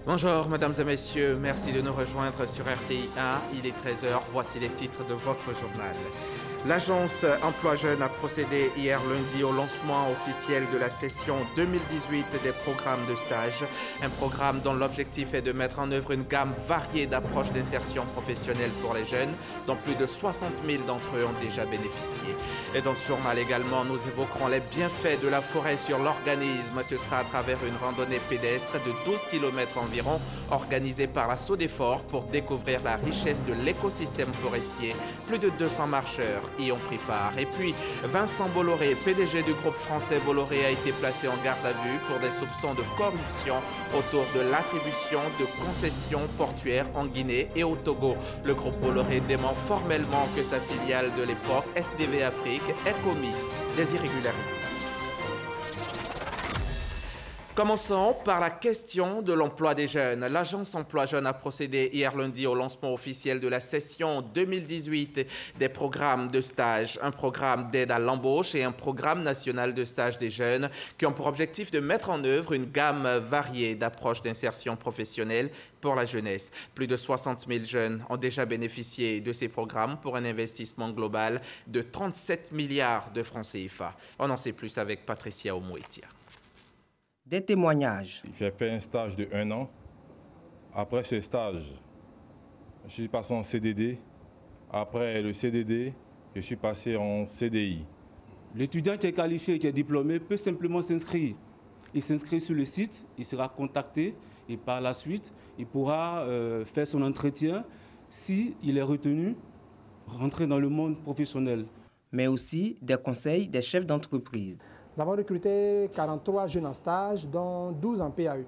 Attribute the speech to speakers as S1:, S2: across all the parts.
S1: Bonjour mesdames et messieurs, merci de nous rejoindre sur RTI 1, il est 13h, voici les titres de votre journal. L'agence Emploi Jeunes a procédé hier lundi au lancement officiel de la session 2018 des programmes de stage. Un programme dont l'objectif est de mettre en œuvre une gamme variée d'approches d'insertion professionnelle pour les jeunes, dont plus de 60 000 d'entre eux ont déjà bénéficié. Et dans ce journal également, nous évoquerons les bienfaits de la forêt sur l'organisme. Ce sera à travers une randonnée pédestre de 12 km environ, organisée par la Sodefort pour découvrir la richesse de l'écosystème forestier. Plus de 200 marcheurs y ont pris part. Et puis, Vincent Bolloré, PDG du groupe français Bolloré, a été placé en garde à vue pour des soupçons de corruption autour de l'attribution de concessions portuaires en Guinée et au Togo. Le groupe Bolloré dément formellement que sa filiale de l'époque, SDV Afrique, ait commis des irrégularités. Commençons par la question de l'emploi des jeunes. L'agence Emploi Jeunes a procédé hier lundi au lancement officiel de la session 2018 des programmes de stage, un programme d'aide à l'embauche et un programme national de stage des jeunes qui ont pour objectif de mettre en œuvre une gamme variée d'approches d'insertion professionnelle pour la jeunesse. Plus de 60 000 jeunes ont déjà bénéficié de ces programmes pour un investissement global de 37 milliards de francs CFA. On en sait plus avec Patricia Omouetia.
S2: Des témoignages.
S3: J'ai fait un stage de 1 an. Après ce stage, je suis passé en CDD. Après le CDD, je suis passé en CDI.
S4: L'étudiant qui est qualifié, qui est diplômé, peut simplement s'inscrire. Il s'inscrit sur le site, il sera contacté et par la suite, il pourra faire son entretien. S'il est retenu, rentrer dans le monde professionnel.
S2: Mais aussi des conseils des chefs d'entreprise.
S5: Nous avons recruté 43 jeunes en stage, dont 12 en PAE.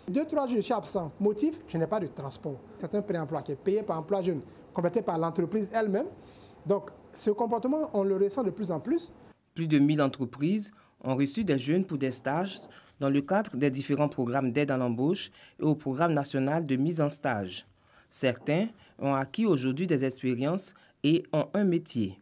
S5: 2-3 jours, je suis absent. Motif, je n'ai pas de transport. C'est un pré-emploi qui est payé par emploi jeune, complété par l'entreprise elle-même. Donc, ce comportement, on le ressent de plus en plus.
S2: Plus de 1000 entreprises ont reçu des jeunes pour des stages dans le cadre des différents programmes d'aide à l'embauche et au programme national de mise en stage. Certains ont acquis aujourd'hui des expériences et ont un métier.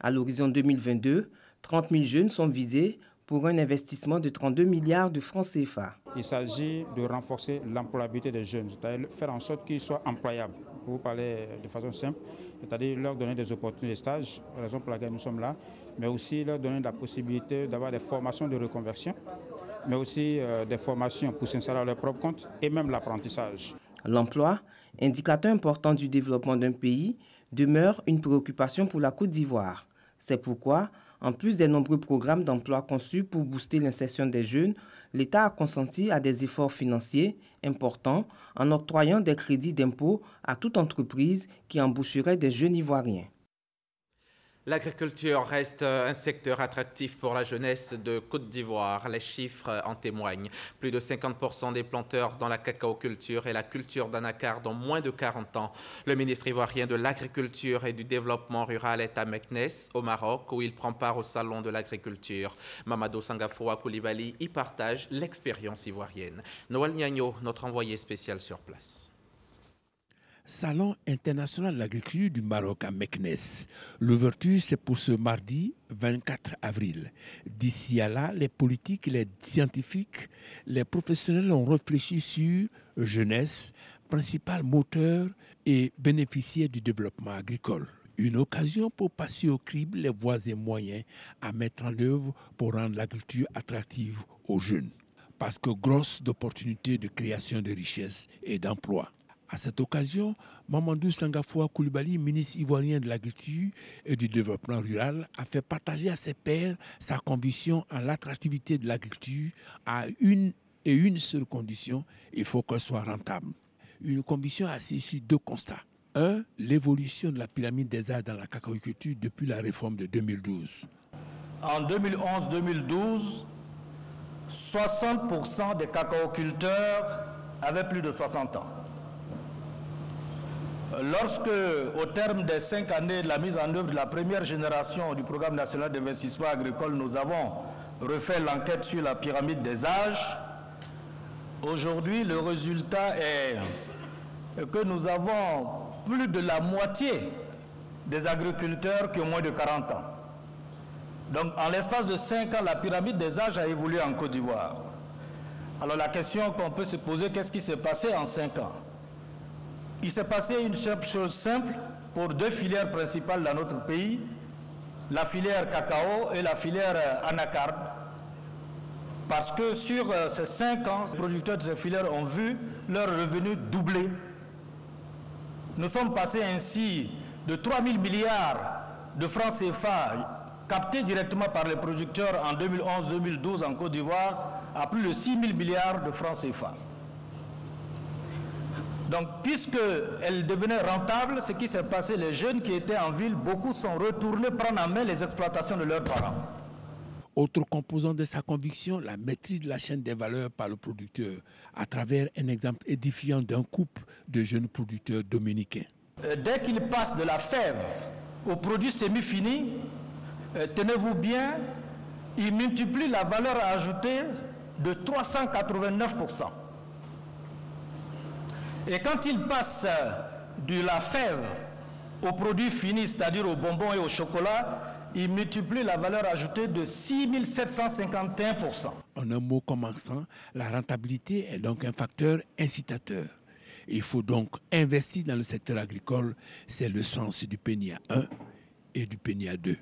S2: À l'horizon 2022, 30 000 jeunes sont visés pour un investissement de 32 milliards de francs CFA.
S6: Il s'agit de renforcer l'employabilité des jeunes, c'est-à-dire faire en sorte qu'ils soient employables. Pour vous parler de façon simple, c'est-à-dire leur donner des opportunités de stage, raison pour laquelle nous sommes là, mais aussi leur donner la possibilité d'avoir des formations de reconversion, mais aussi des formations pour s'installer à leur propre compte et même l'apprentissage.
S2: L'emploi, indicateur important du développement d'un pays, demeure une préoccupation pour la Côte d'Ivoire. C'est pourquoi, en plus des nombreux programmes d'emploi conçus pour booster l'insertion des jeunes, l'État a consenti à des efforts financiers importants en octroyant des crédits d'impôt à toute entreprise qui embaucherait des jeunes Ivoiriens.
S1: L'agriculture reste un secteur attractif pour la jeunesse de Côte d'Ivoire. Les chiffres en témoignent. Plus de 50% des planteurs dans la cacaoculture et la culture d'anacarde ont moins de 40 ans. Le ministre ivoirien de l'Agriculture et du Développement rural est à Meknès, au Maroc, où il prend part au Salon de l'agriculture. Mamadou Sangafoua Koulibaly y partage l'expérience ivoirienne. Noël Niagno, notre envoyé spécial sur place.
S7: Salon international de l'agriculture du Maroc à Meknès. L'ouverture, c'est pour ce mardi 24 avril. D'ici à là, les politiques, les scientifiques, les professionnels ont réfléchi sur jeunesse, principal moteur et bénéficiaire du développement agricole. Une occasion pour passer au crible les voies et moyens à mettre en œuvre pour rendre l'agriculture attractive aux jeunes. Parce que grosse d'opportunités de création de richesses et d'emplois. À cette occasion, Mamadou Sangafoua Koulibaly, ministre ivoirien de l'Agriculture et du Développement rural, a fait partager à ses pairs sa conviction en l'attractivité de l'agriculture à une seule condition, il faut qu'elle soit rentable. Une conviction assise sur 2 constats. 1. L'évolution de la pyramide des âges dans la cacaoculture depuis la réforme de 2012.
S8: En 2011-2012, 60% des cacaoculteurs avaient plus de 60 ans. Lorsque, au terme des 5 années de la mise en œuvre de la première génération du programme national d'investissement agricole, nous avons refait l'enquête sur la pyramide des âges, aujourd'hui, le résultat est que nous avons plus de la moitié des agriculteurs qui ont moins de 40 ans. Donc, en l'espace de 5 ans, la pyramide des âges a évolué en Côte d'Ivoire. Alors la question qu'on peut se poser, qu'est-ce qui s'est passé en 5 ans? Il s'est passé une chose simple pour deux filières principales dans notre pays, la filière cacao et la filière anacarde. Parce que sur ces 5 ans, les producteurs de ces filières ont vu leurs revenus doubler. Nous sommes passés ainsi de 3 000 milliards de francs CFA captés directement par les producteurs en 2011-2012 en Côte d'Ivoire à plus de 6 000 milliards de francs CFA. Donc, puisqu'elle devenait rentable, ce qui s'est passé, les jeunes qui étaient en ville, beaucoup sont retournés prendre en main les exploitations de leurs parents.
S7: Autre composant de sa conviction, la maîtrise de la chaîne des valeurs par le producteur, à travers un exemple édifiant d'un couple de jeunes producteurs dominicains.
S8: Dès qu'il passe de la fève au produit semi-fini, tenez-vous bien, il multiplie la valeur ajoutée de 389%. Et quand il passe de la fève au produit fini, c'est-à-dire aux bonbons et au chocolat, il multiplie la valeur ajoutée de 6751%.
S7: En un mot commençant, la rentabilité est donc un facteur incitateur. Il faut donc investir dans le secteur agricole. C'est le sens du PNIA 1 et du PNIA 2.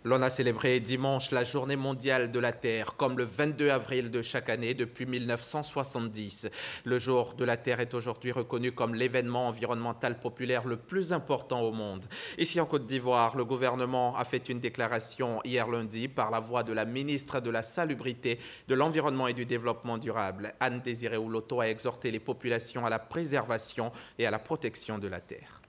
S1: L'on a célébré dimanche la Journée mondiale de la Terre, comme le 22 avril de chaque année depuis 1970. Le jour de la Terre est aujourd'hui reconnu comme l'événement environnemental populaire le plus important au monde. Ici en Côte d'Ivoire, le gouvernement a fait une déclaration hier lundi par la voix de la ministre de la Salubrité, de l'Environnement et du Développement durable. Anne-Désirée Ouloto a exhorté les populations à la préservation et à la protection de la Terre.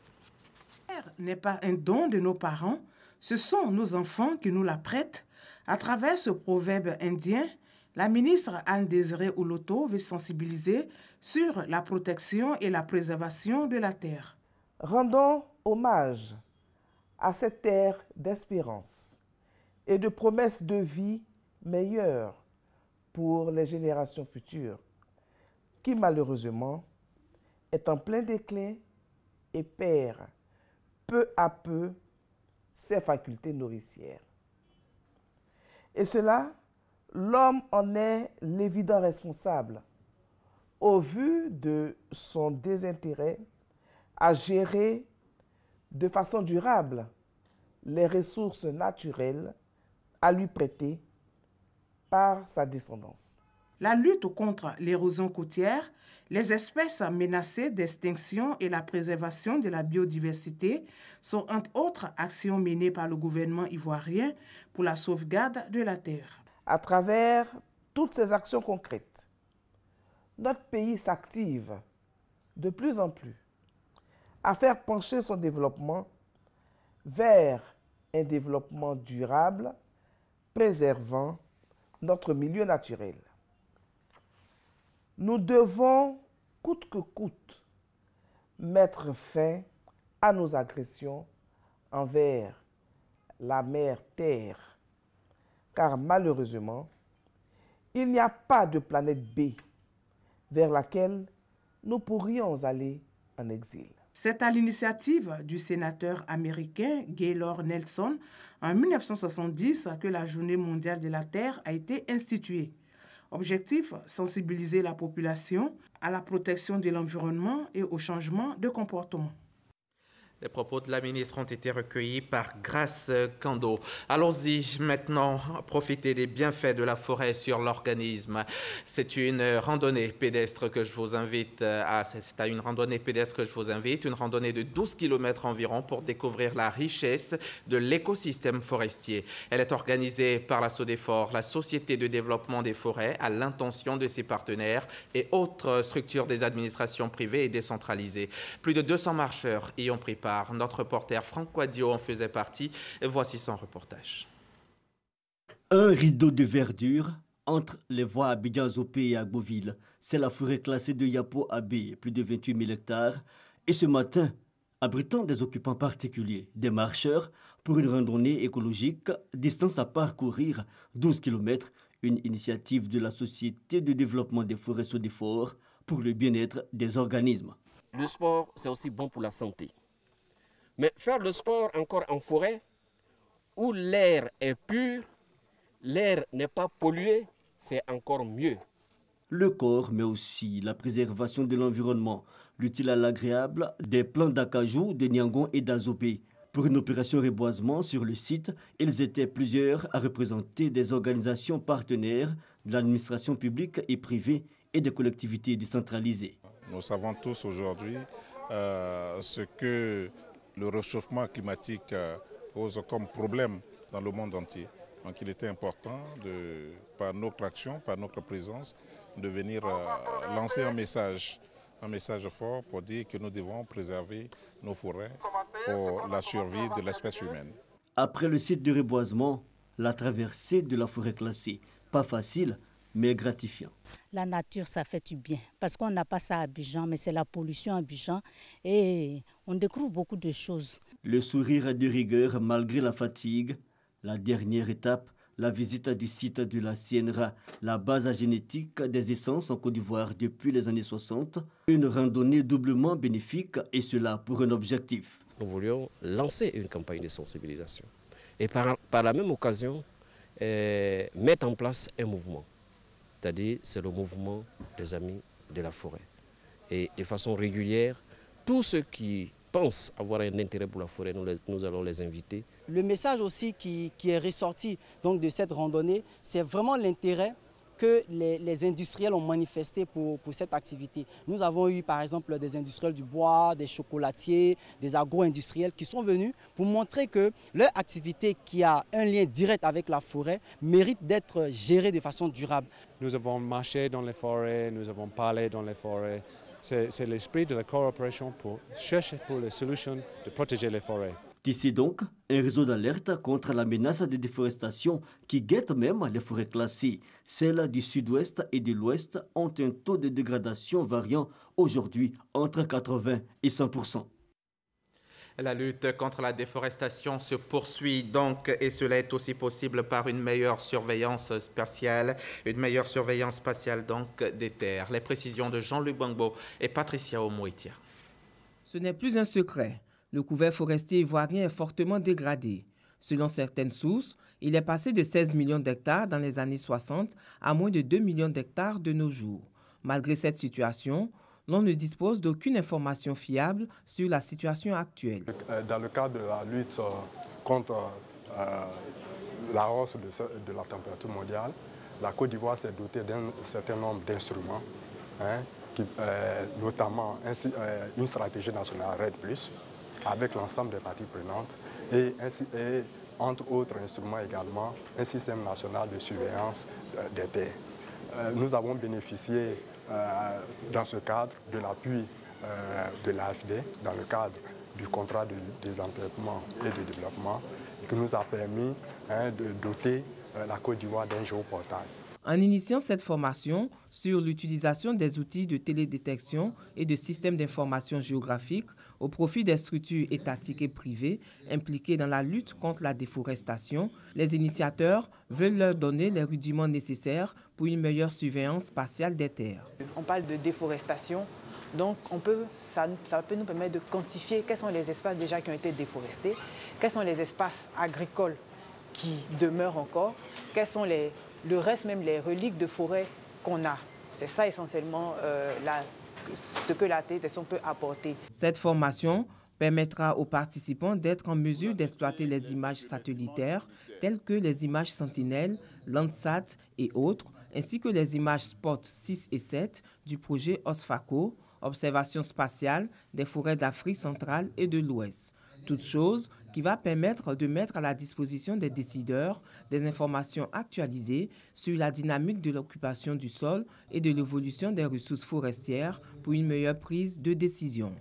S2: La Terre n'est pas un don de nos parents. Ce sont nos enfants qui nous la prêtent. À travers ce proverbe indien, la ministre Anne-Désirée Ouloto veut sensibiliser sur la protection et la préservation de la terre.
S9: Rendons hommage à cette terre d'espérance et de promesses de vie meilleure pour les générations futures, qui malheureusement est en plein déclin et perd peu à peu ses facultés nourricières. Et cela, l'homme en est l'évident responsable, au vu de son désintérêt à gérer de façon durable les ressources naturelles à lui prêter par sa descendance.
S2: La lutte contre l'érosion côtière, les espèces menacées d'extinction et la préservation de la biodiversité sont entre autres actions menées par le gouvernement ivoirien pour la sauvegarde de la terre.
S9: À travers toutes ces actions concrètes, notre pays s'active de plus en plus à faire pencher son développement vers un développement durable, préservant notre milieu naturel. Nous devons, coûte que coûte, mettre fin à nos agressions envers la mère Terre, car malheureusement, il n'y a pas de planète B vers laquelle nous pourrions aller en exil.
S2: C'est à l'initiative du sénateur américain Gaylord Nelson en 1970 que la Journée mondiale de la Terre a été instituée. Objectif, sensibiliser la population à la protection de l'environnement et au changement de comportement.
S1: Les propos de la ministre ont été recueillis par Grace Kando. Allons-y maintenant, profiter des bienfaits de la forêt sur l'organisme. C'est une randonnée pédestre que je vous invite c'est à une randonnée pédestre que je vous invite, une randonnée de 12 km environ pour découvrir la richesse de l'écosystème forestier. Elle est organisée par la SODEFOR, la Société de développement des forêts, à l'intention de ses partenaires et autres structures des administrations privées et décentralisées. Plus de 200 marcheurs y ont pris part. Notre reporter Franck Quadio en faisait partie. Voici son reportage.
S10: Un rideau de verdure entre les voies Abidjan-Zopé et Agboville. C'est la forêt classée de Yapo-Abbé, plus de 28 000 hectares. Et ce matin, abritant des occupants particuliers, des marcheurs, pour une randonnée écologique, distance à parcourir 12 km, une initiative de la Société de développement des forêts SODEFOR pour le bien-être des organismes.
S11: Le sport, c'est aussi bon pour la santé. Mais faire le sport encore en forêt, où l'air est pur, l'air n'est pas pollué, c'est encore mieux.
S10: le corps, mais aussi la préservation de l'environnement, l'utile à l'agréable des plants d'acajou, de Niangon et d'Azobé. Pour une opération reboisement sur le site, ils étaient plusieurs à représenter des organisations partenaires de l'administration publique et privée et des collectivités décentralisées.
S12: Nous savons tous aujourd'hui ce que le réchauffement climatique pose comme problème dans le monde entier. Donc il était important, par notre action, par notre présence, de venir lancer un message fort pour dire que nous devons préserver nos forêts pour la survie de l'espèce humaine.
S10: Après le site de reboisement, la traversée de la forêt classée, pas facile, mais gratifiant.
S13: La nature, ça fait du bien, parce qu'on n'a pas ça à Abidjan, mais c'est la pollution à Abidjan et on découvre beaucoup de choses.
S10: Le sourire de rigueur malgré la fatigue, la dernière étape, la visite du site de la CNRA, la base génétique des essences en Côte d'Ivoire depuis les années 60, une randonnée doublement bénéfique et cela pour un objectif.
S11: Nous voulions lancer une campagne de sensibilisation et par la même occasion mettre en place un mouvement. C'est-à-dire, c'est le mouvement des amis de la forêt. Et de façon régulière, tous ceux qui pensent avoir un intérêt pour la forêt, nous allons les inviter.
S14: Le message aussi qui est ressorti donc, de cette randonnée, c'est vraiment l'intérêt que les industriels ont manifesté pour cette activité. Nous avons eu par exemple des industriels du bois, des chocolatiers, des agro-industriels qui sont venus pour montrer que leur activité qui a un lien direct avec la forêt mérite d'être gérée de façon durable.
S15: Nous avons marché dans les forêts, nous avons parlé dans les forêts. C'est l'esprit de la coopération pour chercher pour les solutions de protéger les forêts.
S10: Ici donc, un réseau d'alerte contre la menace de déforestation qui guette même les forêts classées. Celles du sud-ouest et de l'ouest ont un taux de dégradation variant aujourd'hui entre 80 et 100%.
S1: La lutte contre la déforestation se poursuit donc et cela est aussi possible par une meilleure surveillance spatiale, donc des terres. Les précisions de Jean-Luc Bangbo et Patricia Omoitia.
S2: Ce n'est plus un secret. Le couvert forestier ivoirien est fortement dégradé. Selon certaines sources, il est passé de 16 millions d'hectares dans les années 60 à moins de 2 millions d'hectares de nos jours. Malgré cette situation, l'on ne dispose d'aucune information fiable sur la situation actuelle.
S16: Dans le cadre de la lutte contre la hausse de la température mondiale, la Côte d'Ivoire s'est dotée d'un certain nombre d'instruments, notamment une stratégie nationale RED+, avec l'ensemble des parties prenantes et entre autres instruments également, un système national de surveillance des terres. Nous avons bénéficié dans ce cadre de l'appui de l'AFD, dans le cadre du contrat de désenclavement et de développement, qui nous a permis de doter la Côte d'Ivoire d'un géoportail.
S2: En initiant cette formation sur l'utilisation des outils de télédétection et de systèmes d'information géographique au profit des structures étatiques et privées impliquées dans la lutte contre la déforestation, les initiateurs veulent leur donner les rudiments nécessaires pour une meilleure surveillance spatiale des terres.
S17: On parle de déforestation, donc ça peut nous permettre de quantifier quels sont les espaces déjà qui ont été déforestés, quels sont les espaces agricoles qui demeurent encore, quels sont le reste, même les reliques de forêt qu'on a. C'est ça essentiellement ce que la télédétection peut apporter.
S2: Cette formation permettra aux participants d'être en mesure d'exploiter les images satellitaires telles que les images Sentinelle, Landsat et autres, ainsi que les images Spot 6 et 7 du projet OSFACO, Observation spatiale des forêts d'Afrique centrale et de l'Ouest. Toute chose qui va permettre de mettre à la disposition des décideurs des informations actualisées sur la dynamique de l'occupation du sol et de l'évolution des ressources forestières pour une meilleure prise de décision.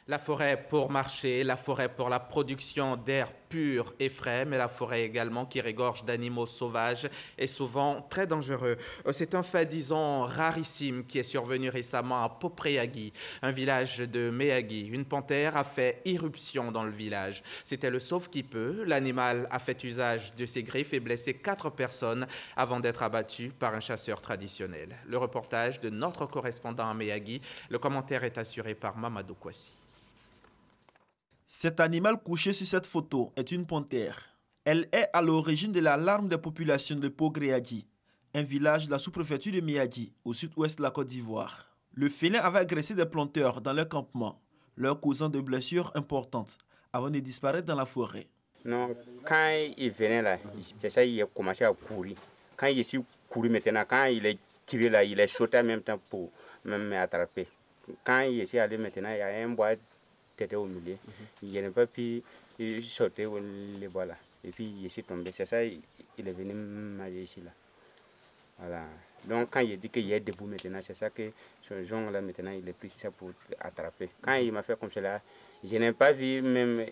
S1: La forêt pour marcher, la forêt pour la production d'air pur et frais, mais la forêt également qui régorge d'animaux sauvages est souvent très dangereux. C'est un fait, disons, rarissime qui est survenu récemment à Popreagui, un village de Méagui. Une panthère a fait irruption dans le village. C'était le sauve-qui-peut. L'animal a fait usage de ses griffes et blessé 4 personnes avant d'être abattu par un chasseur traditionnel. Le reportage de notre correspondant à Méagui, le commentaire est assuré par Mamadou Kwasi.
S18: Cet animal couché sur cette photo est une panthère. Elle est à l'origine de l'alarme des populations de Popreagui. un village de la sous-préfecture de Miyagi, au sud-ouest de la Côte d'Ivoire. Le félin avait agressé des planteurs dans leur campement, leur causant de blessures importantes, avant de disparaître dans la forêt.
S19: Non, quand il venait là, c'est ça, il a commencé à courir. Quand il est couru maintenant, quand il est tiré là, il est sauté en même temps pour m'attraper. Quand il est allé maintenant, il y a un bois qui était au milieu. Il n'a pas pu sauter les bois là. Et puis il est tombé. C'est ça, il est venu manger ici là. Voilà. Donc quand il dit qu'il est debout maintenant, c'est ça que ce genre là maintenant, il est pris ça pour attraper. Quand il m'a fait comme cela, je n'ai pas vu même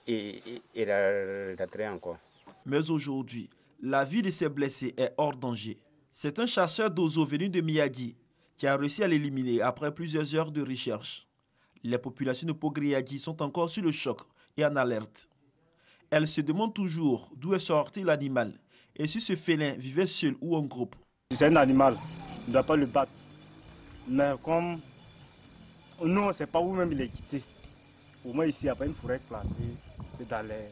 S19: il a rentré encore.
S18: Mais aujourd'hui, la vie de ces blessés est hors danger. C'est un chasseur d'oiseaux venu de Miyagi qui a réussi à l'éliminer après plusieurs heures de recherche. Les populations de Pogriadi sont encore sur le choc et en alerte. Elles se demandent toujours d'où est sorti l'animal et si ce félin vivait seul ou en groupe.
S20: C'est un animal, on ne doit pas le battre. Mais comme nous, on ne sait pas où même il est quitté. Au moins ici, il n'y a pas une forêt classée, c'est dans les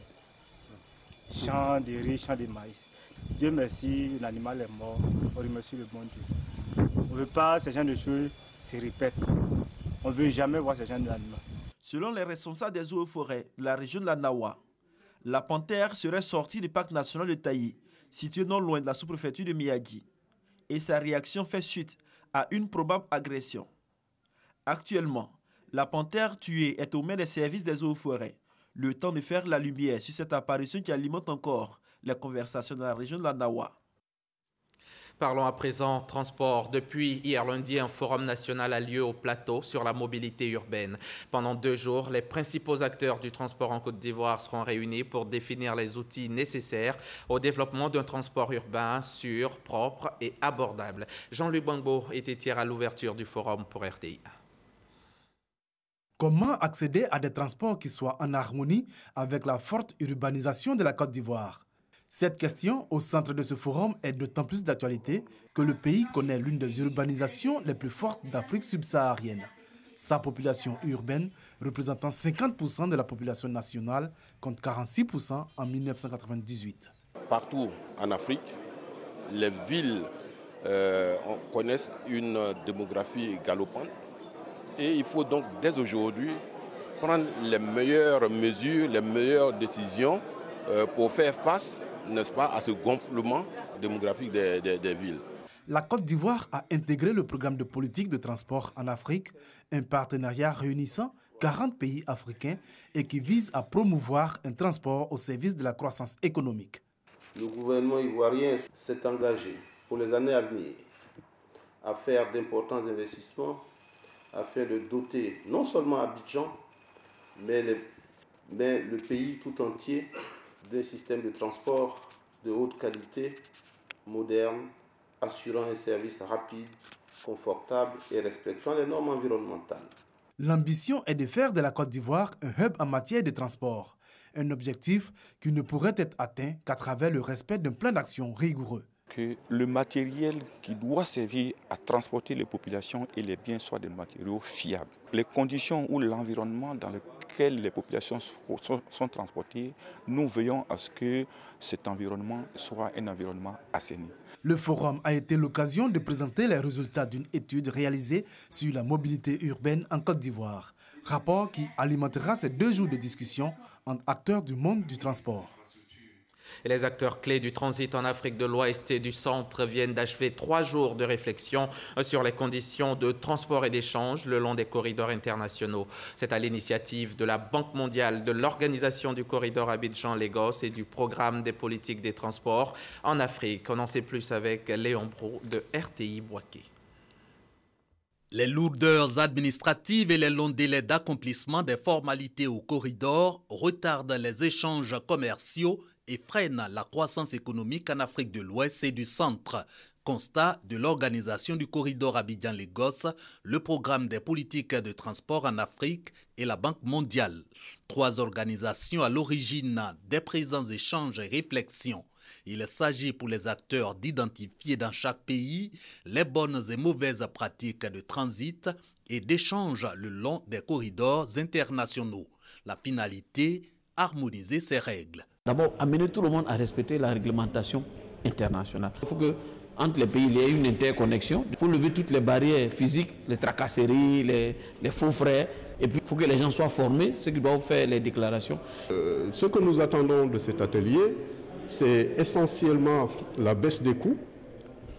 S20: champs de riz, champs de maïs. Dieu merci, l'animal est mort, on remercie le bon Dieu. On ne veut pas que ce genre de choses se répètent. On ne veut jamais voir ce genre d'animal.
S18: Selon les responsables des eaux et forêts de la région de la Nawa, la panthère serait sortie du parc national de Taï, situé non loin de la sous-préfecture de Miyagi. Et sa réaction fait suite à une probable agression. Actuellement, la panthère tuée est aux mains des services des eaux et forêts, le temps de faire la lumière sur cette apparition qui alimente encore les conversations dans la région de la Nawa.
S1: Parlons à présent transport. Depuis hier lundi, un forum national a lieu au plateau sur la mobilité urbaine. Pendant 2 jours, les principaux acteurs du transport en Côte d'Ivoire seront réunis pour définir les outils nécessaires au développement d'un transport urbain sûr, propre et abordable. Jean-Luc Bangbo était hier à l'ouverture du forum pour RTI.
S21: Comment accéder à des transports qui soient en harmonie avec la forte urbanisation de la Côte d'Ivoire? Cette question, au centre de ce forum, est d'autant plus d'actualité que le pays connaît l'une des urbanisations les plus fortes d'Afrique subsaharienne. Sa population urbaine, représentant 50% de la population nationale, compte 46% en 1998.
S22: Partout en Afrique, les villes connaissent une démographie galopante et il faut donc dès aujourd'hui prendre les meilleures mesures, les meilleures décisions pour faire face, n'est-ce pas, à ce gonflement démographique des villes.
S21: La Côte d'Ivoire a intégré le programme de politique de transport en Afrique, un partenariat réunissant 40 pays africains et qui vise à promouvoir un transport au service de la croissance économique.
S23: Le gouvernement ivoirien s'est engagé pour les années à venir à faire d'importants investissements afin de doter non seulement Abidjan, mais le pays tout entier d'un système de transport de haute qualité, moderne, assurant un service rapide, confortable et respectant les normes environnementales.
S21: L'ambition est de faire de la Côte d'Ivoire un hub en matière de transport, un objectif qui ne pourrait être atteint qu'à travers le respect d'un plan d'action rigoureux.
S24: Que le matériel qui doit servir à transporter les populations et les biens soient des matériaux fiables. Les conditions ou l'environnement dans lequel les populations sont transportées, nous veillons à ce que cet environnement soit un environnement assaini.
S21: Le forum a été l'occasion de présenter les résultats d'une étude réalisée sur la mobilité urbaine en Côte d'Ivoire. Rapport qui alimentera ces 2 jours de discussion entre acteurs du monde du transport.
S1: Et les acteurs clés du transit en Afrique de l'Ouest et du Centre viennent d'achever 3 jours de réflexion sur les conditions de transport et d'échange le long des corridors internationaux. C'est à l'initiative de la Banque mondiale, de l'Organisation du corridor Abidjan-Lagos et du Programme des politiques des transports en Afrique. On en sait plus avec Léon Brou de RTI Boaké.
S25: Les lourdeurs administratives et les longs délais d'accomplissement des formalités au corridor retardent les échanges commerciaux et freinent la croissance économique en Afrique de l'Ouest et du Centre. Constat de l'Organisation du corridor Abidjan-Lagos, le Programme des politiques de transport en Afrique et la Banque mondiale. 3 organisations à l'origine des présents échanges et réflexions. Il s'agit pour les acteurs d'identifier dans chaque pays les bonnes et mauvaises pratiques de transit et d'échange le long des corridors internationaux. La finalité, harmoniser ces règles.
S26: D'abord, amener tout le monde à respecter la réglementation internationale. Il faut que,
S3: entre les pays, il y a une interconnexion. Il faut lever toutes les barrières physiques, les tracasseries, les faux frais. Et puis, il faut que les gens soient formés, ceux qui doivent faire les déclarations.
S23: Ce que nous attendons de cet atelier, c'est essentiellement la baisse des coûts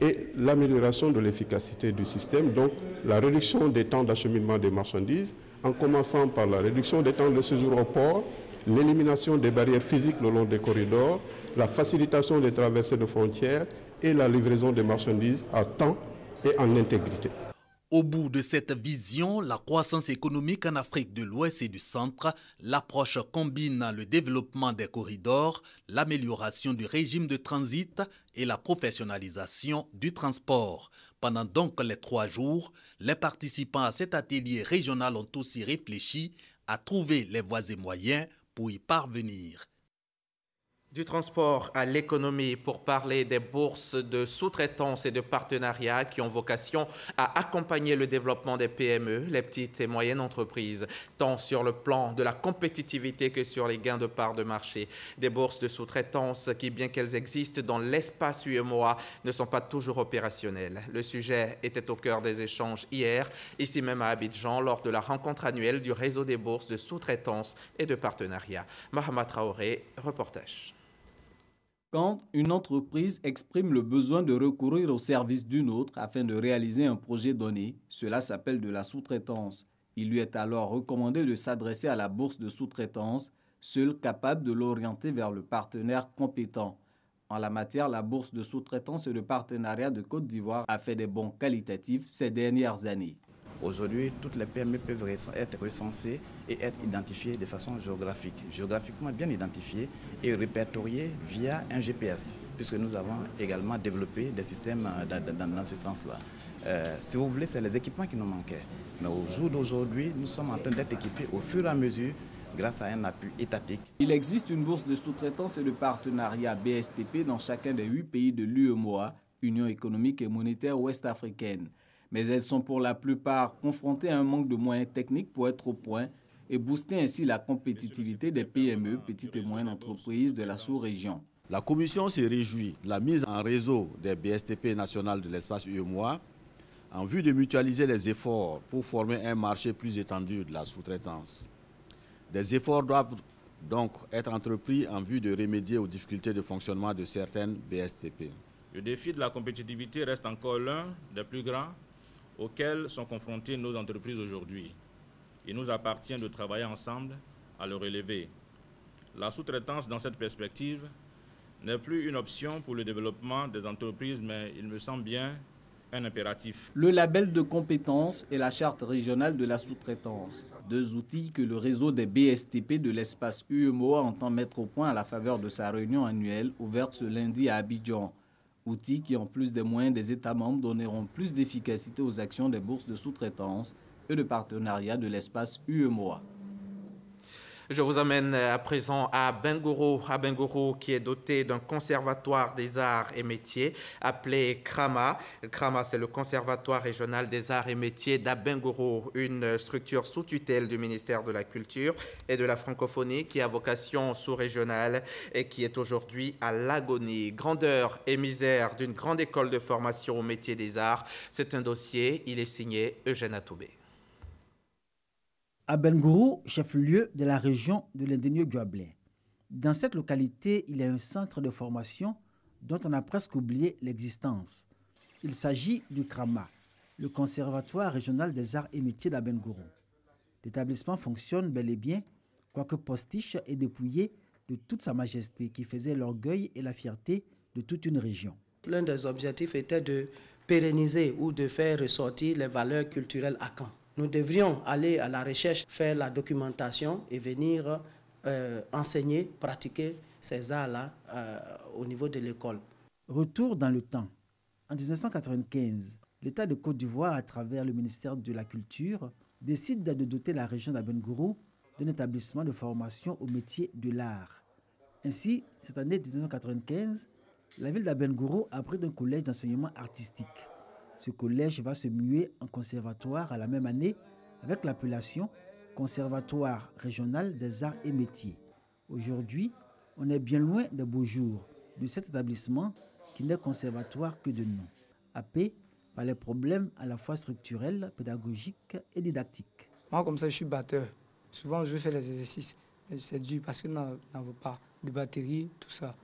S23: et l'amélioration de l'efficacité du système, donc la réduction des temps d'acheminement des marchandises, en commençant par la réduction des temps de séjour au port, l'élimination des barrières physiques le long des corridors, la facilitation des traversées de frontières et la livraison des marchandises à temps et en intégrité.
S25: Au bout de cette vision, la croissance économique en Afrique de l'Ouest et du Centre, l'approche combine le développement des corridors, l'amélioration du régime de transit et la professionnalisation du transport. Pendant donc les 3 jours, les participants à cet atelier régional ont aussi réfléchi à trouver les voies et moyens pour y parvenir.
S1: Du transport à l'économie pour parler des bourses de sous-traitance et de partenariat qui ont vocation à accompagner le développement des PME, les petites et moyennes entreprises, tant sur le plan de la compétitivité que sur les gains de part de marché. Des bourses de sous-traitance qui, bien qu'elles existent dans l'espace UEMOA, ne sont pas toujours opérationnelles. Le sujet était au cœur des échanges hier, ici même à Abidjan, lors de la rencontre annuelle du réseau des bourses de sous-traitance et de partenariat. Mahama Traoré, reportage.
S4: Quand une entreprise exprime le besoin de recourir au service d'une autre afin de réaliser un projet donné, cela s'appelle de la sous-traitance. Il lui est alors recommandé de s'adresser à la bourse de sous-traitance, seule capable de l'orienter vers le partenaire compétent. En la matière, la bourse de sous-traitance et de partenariat de Côte d'Ivoire a fait des bons qualitatifs ces dernières années.
S5: Aujourd'hui, toutes les PME peuvent être recensées et être identifiées de façon géographiquement bien identifiées et répertoriées via un GPS, puisque nous avons également développé des systèmes dans ce sens-là. Si vous voulez, c'est les équipements qui nous manquaient. Mais au jour d'aujourd'hui, nous sommes en train d'être équipés au fur et à mesure grâce à un appui étatique.
S4: Il existe une bourse de sous-traitance et de partenariat BSTP dans chacun des 8 pays de l'UEMOA, Union économique et monétaire ouest-africaine. Mais elles sont pour la plupart confrontées à un manque de moyens techniques pour être au point et booster ainsi la compétitivité des PME, petites et moyennes entreprises de la sous-région.
S6: La Commission se réjouit de la mise en réseau des BSTP nationales de l'espace UEMOA en vue de mutualiser les efforts pour former un marché plus étendu de la sous-traitance. Des efforts doivent donc être entrepris en vue de remédier aux difficultés de fonctionnement de certaines BSTP.
S8: Le défi de la compétitivité reste encore l'un des plus grands auxquels sont confrontées nos entreprises aujourd'hui. Il nous appartient de travailler ensemble à le relever. La sous-traitance dans cette perspective n'est plus une option pour le développement des entreprises, mais il me semble bien un impératif.
S4: Le label de compétences et la charte régionale de la sous-traitance, 2 outils que le réseau des BSTP de l'espace UEMOA entend mettre au point à la faveur de sa réunion annuelle ouverte ce lundi à Abidjan. Outils qui, en plus des moyens des États membres, donneront plus d'efficacité aux actions des bourses de sous-traitance et de partenariat de l'espace UEMOA.
S1: Je vous amène à présent à Bengoro qui est doté d'un conservatoire des arts et métiers appelé CRAMA. CRAMA, c'est le Conservatoire régional des arts et métiers d'Abengoro, une structure sous tutelle du ministère de la Culture et de la Francophonie qui a vocation sous-régionale et qui est aujourd'hui à l'agonie. Grandeur et misère d'une grande école de formation au métier des arts. C'est un dossier, il est signé Eugène Atoubé.
S26: Abengoro, chef-lieu de la région de l'Indénieux-Guablé. Dans cette localité, il y a un centre de formation dont on a presque oublié l'existence. Il s'agit du CRAMA, le Conservatoire régional des arts et métiers d'Abengoro. L'établissement fonctionne bel et bien, quoique postiche et dépouillé de toute sa majesté qui faisait l'orgueil et la fierté de toute une région.
S27: L'un des objectifs était de pérenniser ou de faire ressortir les valeurs culturelles à Caen. Nous devrions aller à la recherche, faire la documentation et venir enseigner, pratiquer ces arts-là au niveau de l'école.
S26: Retour dans le temps. En 1995, l'État de Côte d'Ivoire, à travers le ministère de la Culture, décide de doter la région d'Abengoro d'un établissement de formation au métier de l'art. Ainsi, cette année 1995, la ville d'Abengoro a pris d'un collège d'enseignement artistique. Ce collège va se muer en conservatoire à la même année avec l'appellation Conservatoire régional des arts et métiers. Aujourd'hui, on est bien loin des beaux jours de cet établissement qui n'est conservatoire que de nom, happé par les problèmes à la fois structurels, pédagogiques et didactiques.
S7: Moi, comme ça, je suis batteur. Souvent, je vais faire les exercices. C'est dur parce que n'en veut pas de batterie, tout ça.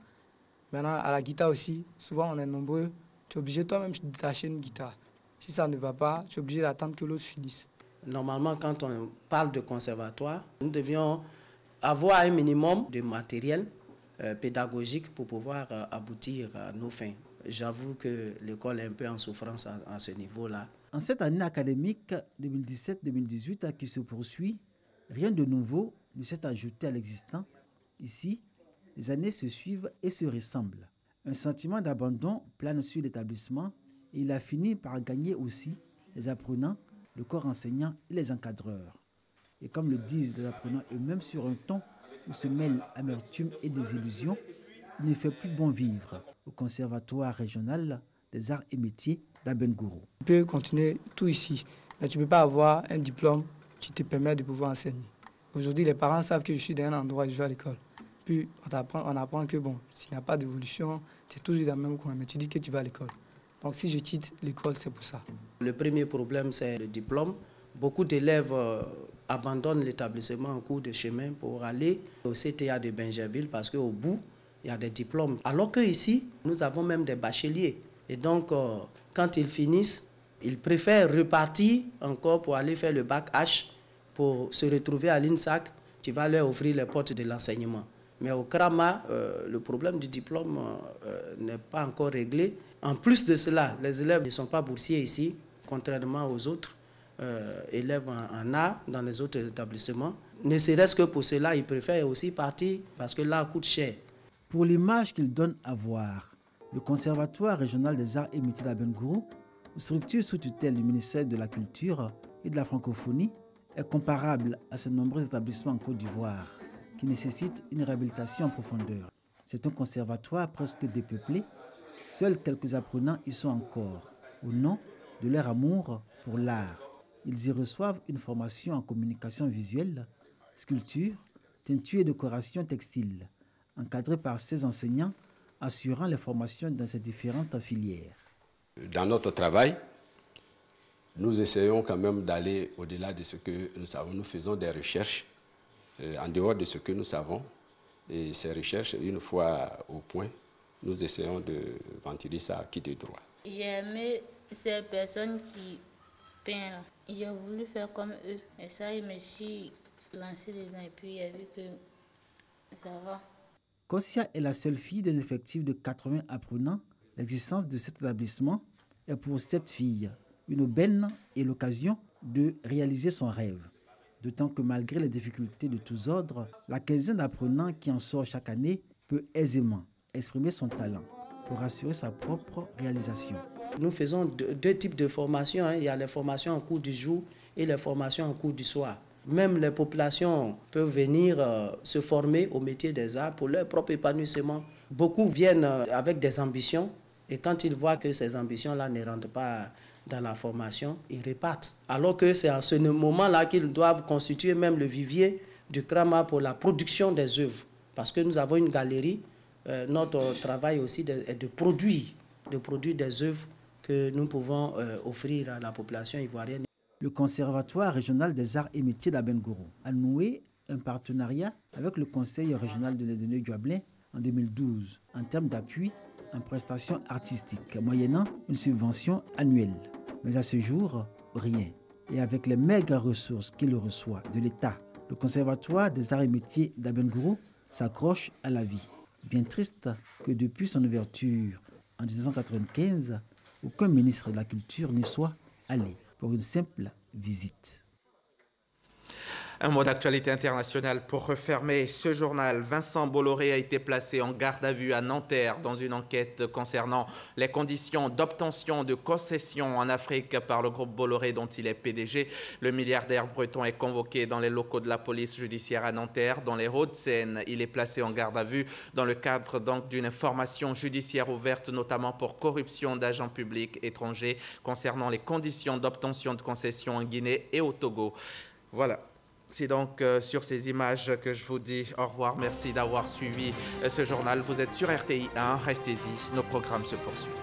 S7: Maintenant, à la guitare aussi, souvent, on est nombreux. Tu es obligé toi-même de détacher une guitare. Si ça ne va pas, tu es obligé d'attendre que l'autre finisse.
S27: Normalement, quand on parle de conservatoire, nous devions avoir un minimum de matériel pédagogique pour pouvoir aboutir à nos fins. J'avoue que l'école est un peu en souffrance à ce niveau-là.
S26: En cette année académique 2017-2018 qui se poursuit, rien de nouveau ne s'est ajouté à l'existant. Ici, les années se suivent et se ressemblent. Un sentiment d'abandon plane sur l'établissement et il a fini par gagner aussi les apprenants, le corps enseignant et les encadreurs. Et comme le disent les apprenants eux-mêmes sur un ton où se mêlent amertume et désillusion, il ne fait plus bon vivre au Conservatoire régional des arts et métiers d'Abengourou.
S7: Tu peux continuer tout ici, mais tu ne peux pas avoir un diplôme qui te permet de pouvoir enseigner. Aujourd'hui, les parents savent que je suis dans un endroit et je vais à l'école. Puis on apprend que bon, s'il n'y a pas d'évolution, tu es toujours dans le même coin, mais tu dis que tu vas à l'école. Donc si je quitte l'école, c'est pour ça.
S27: Le premier problème, c'est le diplôme. Beaucoup d'élèves abandonnent l'établissement en cours de chemin pour aller au CTA de Bingerville parce qu'au bout, il y a des diplômes. Alors qu'ici, nous avons même des bacheliers. Et donc, quand ils finissent, ils préfèrent repartir encore pour aller faire le bac H pour se retrouver à l'INSAC qui va leur ouvrir les portes de l'enseignement. Mais au Krama, le problème du diplôme n'est pas encore réglé. En plus de cela, les élèves ne sont pas boursiers ici, contrairement aux autres élèves en art dans les autres établissements. Ne serait-ce que pour cela, ils préfèrent aussi partir parce que l'art coûte cher.
S26: Pour l'image qu'il donne à voir, le Conservatoire régional des arts et métiers d'Abengourou, structure sous tutelle du ministère de la Culture et de la Francophonie, est comparable à ces nombreux établissements en Côte d'Ivoire qui nécessitent une réhabilitation en profondeur. C'est un conservatoire presque dépeuplé. Seuls quelques apprenants y sont encore, au nom de leur amour pour l'art. Ils y reçoivent une formation en communication visuelle, sculpture, teinture et décoration textile, encadrée par 16 enseignants assurant les formations dans ces différentes filières.
S22: Dans notre travail, nous essayons quand même d'aller au-delà de ce que nous savons. Nous faisons des recherches en dehors de ce que nous savons. Et ces recherches, une fois au point, nous essayons de ventiler ça à qui de droit.
S9: J'ai aimé ces personnes qui peignent là. J'ai voulu faire comme eux. Et ça, je me suis lancé dedans et puis j'ai vu que ça va.
S26: Kossia est la seule fille des effectifs de 80 apprenants. L'existence de cet établissement est pour cette fille une aubaine et l'occasion de réaliser son rêve. D'autant que malgré les difficultés de tous ordres, la quinzaine d'apprenants qui en sort chaque année peut aisément exprimer son talent pour assurer sa propre réalisation.
S27: Nous faisons deux types de formations. Il y a les formations en cours du jour et les formations en cours du soir. Même les populations peuvent venir se former au métier des arts pour leur propre épanouissement. Beaucoup viennent avec des ambitions et quand ils voient que ces ambitions-là ne rentrent pas dans la formation, ils repartent. Alors que c'est à ce moment-là qu'ils doivent constituer même le vivier du Krama pour la production des œuvres. Parce que nous avons une galerie, notre travail aussi est de produire des œuvres que nous pouvons offrir à la population ivoirienne.
S26: Le Conservatoire régional des arts et métiers d'Abengourou a noué un partenariat avec le Conseil régional de l'Edéné-Duablin en 2012 en termes d'appui en prestations artistiques, moyennant une subvention annuelle. Mais à ce jour, rien. Et avec les maigres ressources qu'il reçoit de l'État, le Conservatoire des arts et métiers d'Abengourou s'accroche à la vie. Bien triste que depuis son ouverture en 1995, aucun ministre de la Culture n'y soit allé pour une simple visite.
S1: Un mot d'actualité internationale pour refermer ce journal. Vincent Bolloré a été placé en garde à vue à Nanterre dans une enquête concernant les conditions d'obtention de concessions en Afrique par le groupe Bolloré dont il est PDG. Le milliardaire breton est convoqué dans les locaux de la police judiciaire à Nanterre, dans les Hauts-de-Seine. Il est placé en garde à vue dans le cadre donc d'une information judiciaire ouverte, notamment pour corruption d'agents publics étrangers concernant les conditions d'obtention de concessions en Guinée et au Togo. Voilà. C'est donc sur ces images que je vous dis au revoir. Merci d'avoir suivi ce journal. Vous êtes sur RTI 1. Restez-y. Nos programmes se poursuivent.